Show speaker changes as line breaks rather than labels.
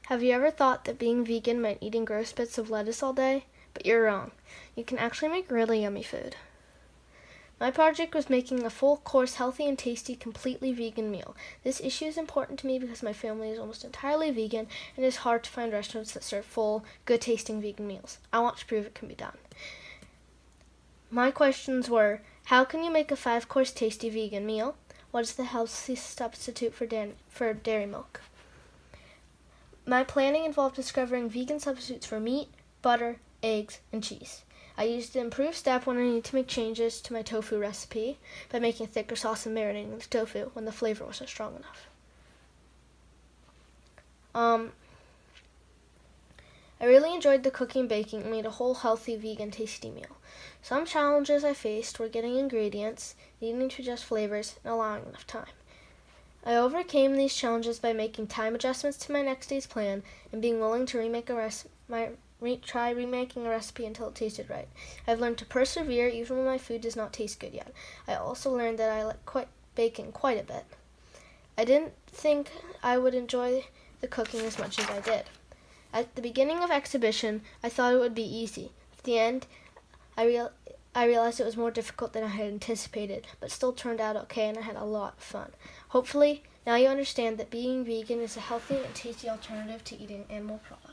Have you ever thought that being vegan meant eating gross bits of lettuce all day? But you're wrong. You can actually make really yummy food. My project was making a full-course, healthy and tasty, completely vegan meal. This issue is important to me because my family is almost entirely vegan and it is hard to find restaurants that serve full, good-tasting vegan meals. I want to prove it can be done. My questions were, how can you make a 5-course tasty vegan meal? What is the healthiest substitute for dairy milk? My planning involved discovering vegan substitutes for meat, butter, eggs, and cheese. I used the improved step when I needed to make changes to my tofu recipe by making a thicker sauce and marinating the tofu when the flavor wasn't strong enough. I really enjoyed the cooking and baking and made a whole healthy vegan tasty meal. Some challenges I faced were getting ingredients, needing to adjust flavors, and allowing enough time. I overcame these challenges by making time adjustments to my next day's plan and being willing to try remaking a recipe until it tasted right. I've learned to persevere even when my food does not taste good yet. I also learned that I like baking quite a bit. I didn't think I would enjoy the cooking as much as I did. At the beginning of exhibition, I thought it would be easy. At the end, I realized it was more difficult than I had anticipated, but still turned out okay and I had a lot of fun. Hopefully, now you understand that being vegan is a healthy and tasty alternative to eating animal products.